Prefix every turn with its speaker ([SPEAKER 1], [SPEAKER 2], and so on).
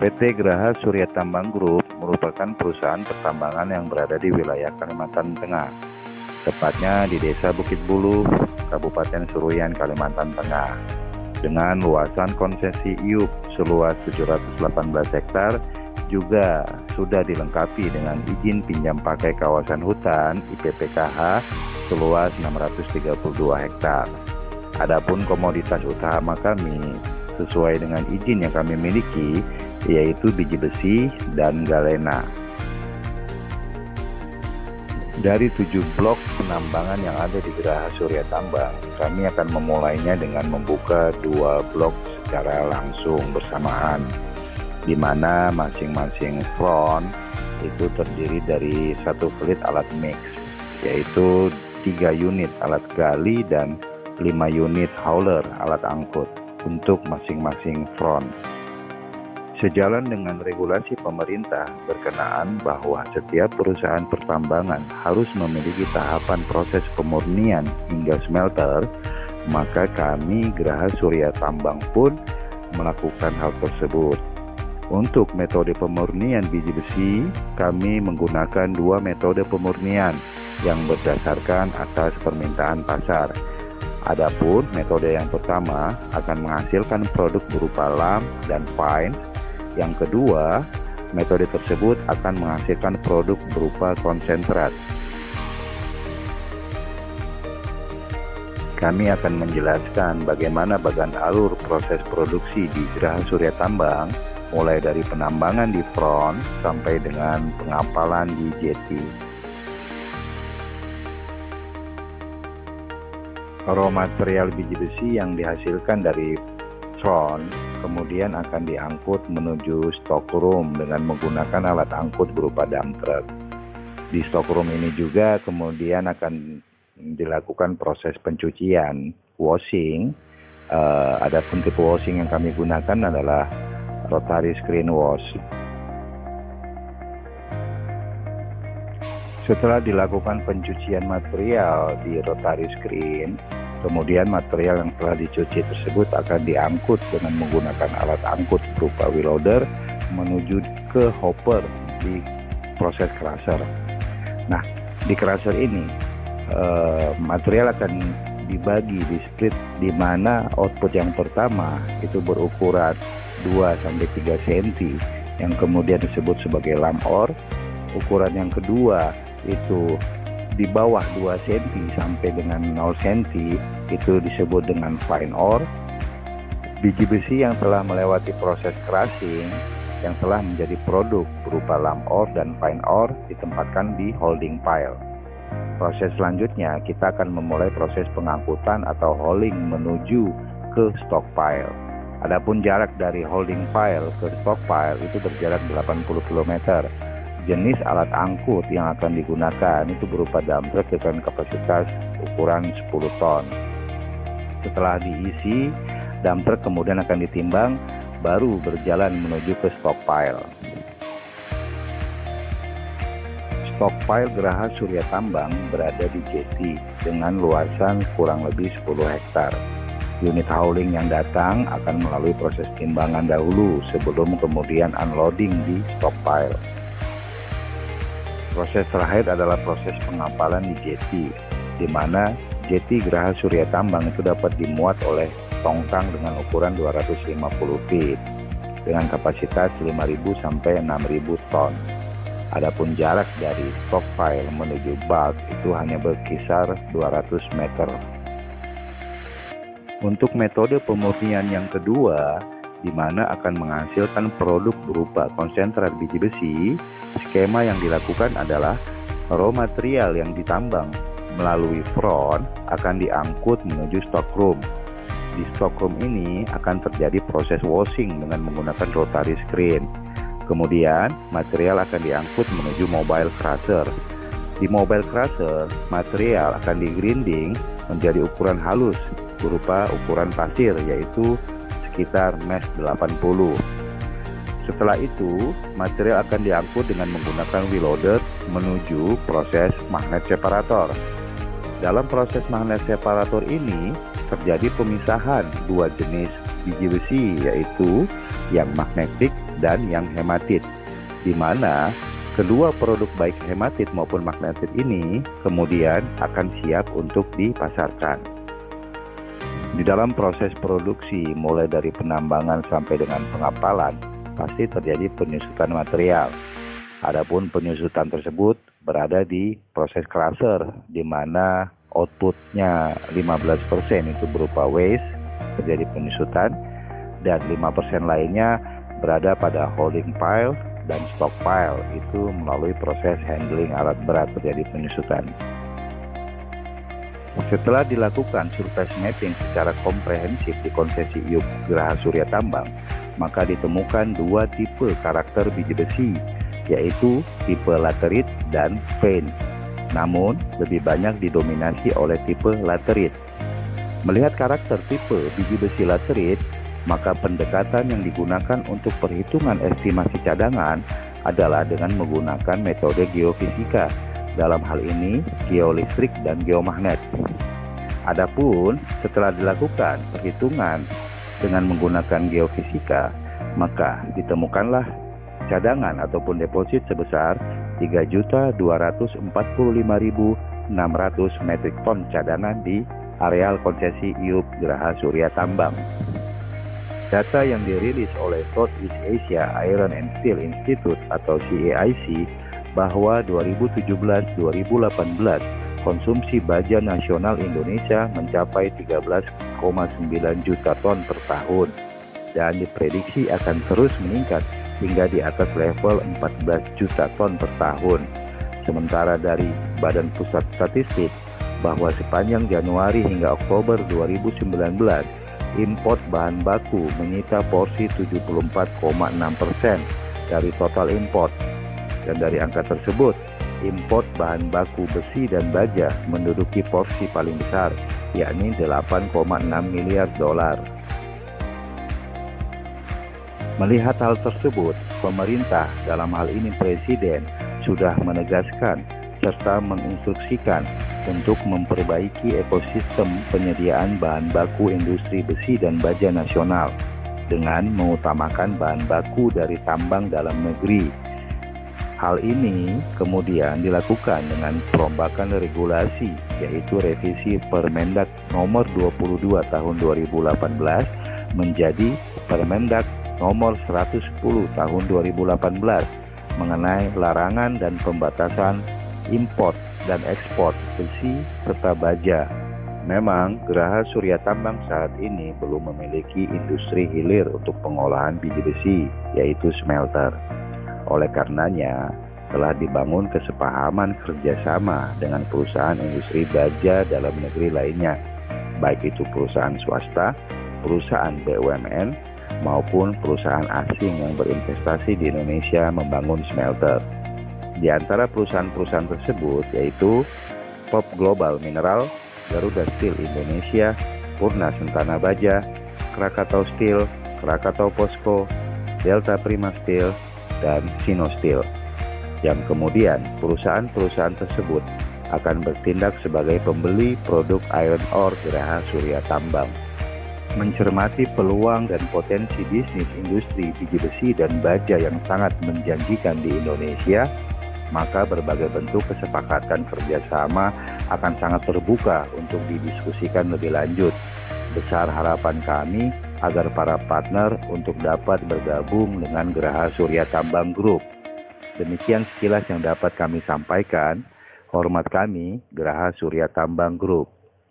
[SPEAKER 1] PT Graha Surya Tambang Group merupakan perusahaan pertambangan yang berada di wilayah Kalimantan Tengah, tepatnya di Desa Bukit Buluh, Kabupaten Seruyan, Kalimantan Tengah, dengan luasan konsesi IUP seluas 718 hektar, juga sudah dilengkapi dengan izin pinjam pakai kawasan hutan IPPKH seluas 632 hektar. Adapun komoditas utama kami sesuai dengan izin yang kami miliki, yaitu biji besi dan galena. Dari 7 blok penambangan yang ada di Graha Surya Tambang, kami akan memulainya dengan membuka 2 blok secara langsung bersamaan, di mana masing-masing front itu terdiri dari 1 fleet alat mix, yaitu 3 unit alat gali dan 5 unit hauler alat angkut untuk masing-masing front. Sejalan dengan regulasi pemerintah berkenaan bahwa setiap perusahaan pertambangan harus memiliki tahapan proses pemurnian hingga smelter, maka kami Graha Surya Tambang pun melakukan hal tersebut. Untuk metode pemurnian biji besi, kami menggunakan 2 metode pemurnian yang berdasarkan atas permintaan pasar. Adapun metode yang pertama akan menghasilkan produk berupa lam dan fines. Yang kedua, metode tersebut akan menghasilkan produk berupa konsentrat. Kami akan menjelaskan bagaimana bagan alur proses produksi di Graha Surya Tambang, mulai dari penambangan di front sampai dengan pengapalan di jeti. Raw material biji besi yang dihasilkan dari front kemudian akan diangkut menuju stockroom dengan menggunakan alat angkut berupa dump truck. Di stockroom ini juga kemudian akan dilakukan proses pencucian, washing. Adapun tipe washing yang kami gunakan adalah rotary screen wash. Setelah dilakukan pencucian material di rotary screen, kemudian material yang telah dicuci tersebut akan diangkut dengan menggunakan alat angkut berupa wheel loader menuju ke hopper di proses crusher. Nah, di crusher ini material akan dibagi di split, di mana output yang pertama itu berukuran 2-3 cm yang kemudian disebut sebagai lam ore. Ukuran yang kedua itu di bawah 2 cm sampai dengan 0 cm itu disebut dengan fine ore. Biji besi yang telah melewati proses crushing yang telah menjadi produk berupa lam ore dan fine ore ditempatkan di holding pile. Proses selanjutnya kita akan memulai proses pengangkutan atau hauling menuju ke stockpile. Adapun jarak dari holding pile ke stockpile itu berjarak 80 km. Jenis alat angkut yang akan digunakan itu berupa dump truck dengan kapasitas ukuran 10 ton. Setelah diisi, dump truck kemudian akan ditimbang, baru berjalan menuju ke stockpile. Stockpile Graha Surya Tambang berada di jeti dengan luasan kurang lebih 10 hektar. Unit hauling yang datang akan melalui proses timbangan dahulu sebelum kemudian unloading di stockpile. Proses terakhir adalah proses pengapalan di jeti, di mana jeti Graha Surya Tambang itu dapat dimuat oleh tongkang dengan ukuran 250 feet dengan kapasitas 5.000 sampai 6.000 ton. Adapun jarak dari stockpile menuju bulk itu hanya berkisar 200 meter. Untuk metode pemurnian yang kedua, di mana akan menghasilkan produk berupa konsentrat biji besi, skema yang dilakukan adalah raw material yang ditambang melalui front akan diangkut menuju stockroom. Di stockroom ini akan terjadi proses washing dengan menggunakan rotary screen. Kemudian material akan diangkut menuju mobile crusher. Di mobile crusher, material akan digrinding menjadi ukuran halus berupa ukuran pasir, yaitu sekitar mesh 80. Setelah itu, material akan diangkut dengan menggunakan wheel loader menuju proses magnet separator. Dalam proses magnet separator ini terjadi pemisahan 2 jenis biji besi, yaitu yang magnetik dan yang hematit, di mana kedua produk baik hematit maupun magnetit ini kemudian akan siap untuk dipasarkan. Di dalam proses produksi, mulai dari penambangan sampai dengan pengapalan, pasti terjadi penyusutan material. Adapun penyusutan tersebut berada di proses crusher, di mana outputnya 15% itu berupa waste, terjadi penyusutan, dan 5% lainnya berada pada holding pile dan stockpile, itu melalui proses handling alat berat terjadi penyusutan. Setelah dilakukan surface mapping secara komprehensif di konsesi IUP Geraha Surya Tambang, maka ditemukan dua tipe karakter biji besi, yaitu tipe laterit dan vein. Namun, lebih banyak didominasi oleh tipe laterit. Melihat karakter tipe biji besi laterit, maka pendekatan yang digunakan untuk perhitungan estimasi cadangan adalah dengan menggunakan metode geofisika. Dalam hal ini, geolistrik dan geomagnet. Adapun setelah dilakukan perhitungan dengan menggunakan geofisika, maka ditemukanlah cadangan ataupun deposit sebesar 3.245.600 metrik ton cadangan di areal konsesi IUP Geraha Surya Tambang. Data yang dirilis oleh Southeast Asia Iron and Steel Institute atau CAIC bahwa 2017-2018 konsumsi baja nasional Indonesia mencapai 13,9 juta ton per tahun dan diprediksi akan terus meningkat hingga di atas level 14 juta ton per tahun. Sementara dari Badan Pusat Statistik bahwa sepanjang Januari hingga Oktober 2019 import bahan baku menyita porsi 74,6% dari total import. Dan dari angka tersebut, import bahan baku besi dan baja menduduki porsi paling besar, yakni 8,6 miliar dolar. Melihat hal tersebut, pemerintah, dalam hal ini Presiden, sudah menegaskan serta menginstruksikan untuk memperbaiki ekosistem penyediaan bahan baku industri besi dan baja nasional dengan mengutamakan bahan baku dari tambang dalam negeri. Hal ini kemudian dilakukan dengan perombakan regulasi, yaitu revisi Permendak nomor 22 tahun 2018 menjadi Permendak nomor 110 tahun 2018 mengenai larangan dan pembatasan import dan ekspor besi serta baja. Memang Geraha Surya Tambang saat ini belum memiliki industri hilir untuk pengolahan biji besi, yaitu smelter. Oleh karenanya, telah dibangun kesepahaman kerjasama dengan perusahaan industri baja dalam negeri lainnya, baik itu perusahaan swasta, perusahaan BUMN, maupun perusahaan asing yang berinvestasi di Indonesia membangun smelter. Di antara perusahaan-perusahaan tersebut yaitu Top Global Mineral, Garuda Steel Indonesia, Purna Sentana Baja, Krakatau Steel, Krakatau POSCO, Delta Prima Steel, dan Sino Steel, yang kemudian perusahaan-perusahaan tersebut akan bertindak sebagai pembeli produk iron ore Geraha Surya Tambang. Mencermati peluang dan potensi bisnis industri biji besi dan baja yang sangat menjanjikan di Indonesia, maka berbagai bentuk kesepakatan kerjasama akan sangat terbuka untuk didiskusikan lebih lanjut. Besar harapan kami agar para partner untuk dapat bergabung dengan Geraha Surya Tambang Group. Demikian sekilas yang dapat kami sampaikan. Hormat kami, Geraha Surya Tambang Group.